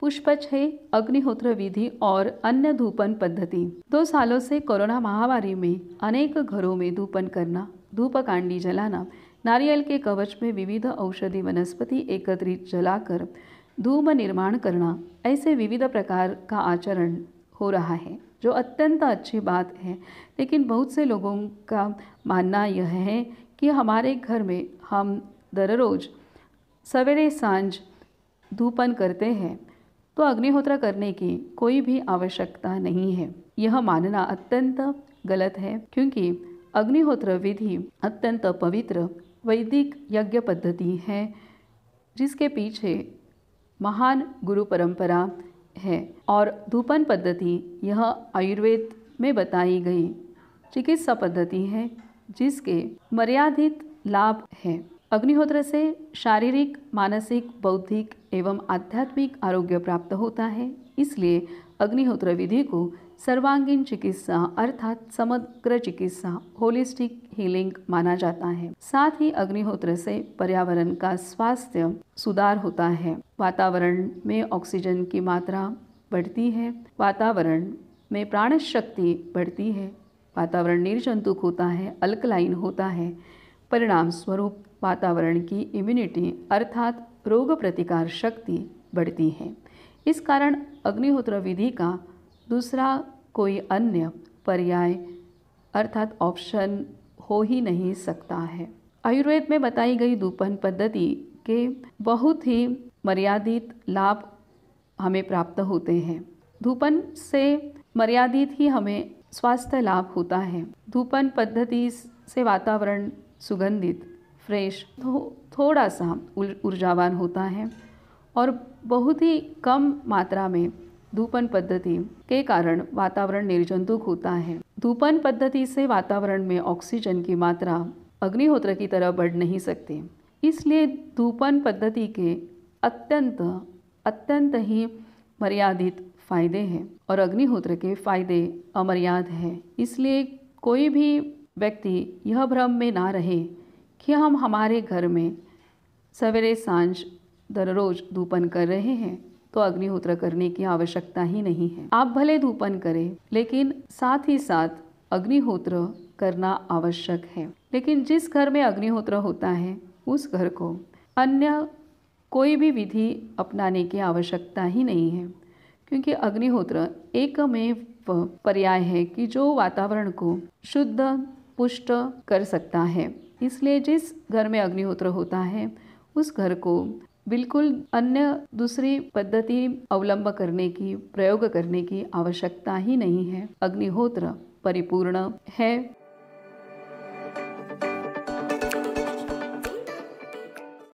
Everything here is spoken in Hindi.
पुष्प 6 अग्निहोत्र विधि और अन्य धूपन पद्धति। 2 सालों से कोरोना महामारी में अनेक घरों में धूपन करना, धूपकांडी जलाना, नारियल के कवच में विविध औषधि वनस्पति एकत्रित जलाकर धूप निर्माण करना, ऐसे विविध प्रकार का आचरण हो रहा है, जो अत्यंत अच्छी बात है। लेकिन बहुत से लोगों का मानना यह है कि हमारे घर में हम दररोज सवेरे सांझ धूपन करते हैं, तो अग्निहोत्र करने की कोई भी आवश्यकता नहीं है। यह मानना अत्यंत गलत है, क्योंकि अग्निहोत्र विधि अत्यंत पवित्र वैदिक यज्ञ पद्धति है, जिसके पीछे महान गुरु परंपरा है। और धूपन पद्धति यह आयुर्वेद में बताई गई चिकित्सा पद्धति है, जिसके मर्यादित लाभ हैं। अग्निहोत्र से शारीरिक, मानसिक, बौद्धिक एवं आध्यात्मिक आरोग्य प्राप्त होता है। इसलिए अग्निहोत्र विधि को सर्वांगीण चिकित्सा अर्थात समग्र चिकित्सा, होलिस्टिक हीलिंग माना जाता है। साथ ही अग्निहोत्र से पर्यावरण का स्वास्थ्य सुधार होता है, वातावरण में ऑक्सीजन की मात्रा बढ़ती है, वातावरण में प्राण शक्ति बढ़ती है, वातावरण निर्जंतुक होता है, अल्कलाइन होता है। परिणाम स्वरूप वातावरण की इम्यूनिटी अर्थात रोग प्रतिकार शक्ति बढ़ती है। इस कारण अग्निहोत्र विधि का दूसरा कोई अन्य पर्याय अर्थात ऑप्शन हो ही नहीं सकता है। आयुर्वेद में बताई गई धूपन पद्धति के बहुत ही मर्यादित लाभ हमें प्राप्त होते हैं। धूपन से मर्यादित ही हमें स्वास्थ्य लाभ होता है। धूपन पद्धति से वातावरण सुगंधित, फ्रेश, थोड़ा सा ऊर्जावान होता है और बहुत ही कम मात्रा में धूपन पद्धति के कारण वातावरण निर्जंतुक होता है। धूपन पद्धति से वातावरण में ऑक्सीजन की मात्रा अग्निहोत्र की तरह बढ़ नहीं सकती। इसलिए धूपन पद्धति के अत्यंत ही मर्यादित फायदे हैं और अग्निहोत्र के फायदे अमर्याद हैं। इसलिए कोई भी व्यक्ति यह भ्रम में ना रहे कि हम हमारे घर में सवेरे सांझ दररोज धूपन कर रहे हैं, तो अग्निहोत्र करने की आवश्यकता ही नहीं है। आप भले धूपन करें, लेकिन साथ ही साथ अग्निहोत्र करना आवश्यक है। लेकिन जिस घर में अग्निहोत्र होता है, उस घर को अन्य कोई भी विधि अपनाने की आवश्यकता ही नहीं है, क्योंकि अग्निहोत्र एकमेव पर्याय है कि जो वातावरण को शुद्ध पुष्ट कर सकता है। इसलिए जिस घर में अग्निहोत्र होता है, उस घर को बिल्कुल अन्य दूसरी पद्धति अवलंब करने की, प्रयोग करने की आवश्यकता ही नहीं है। अग्निहोत्र परिपूर्ण है।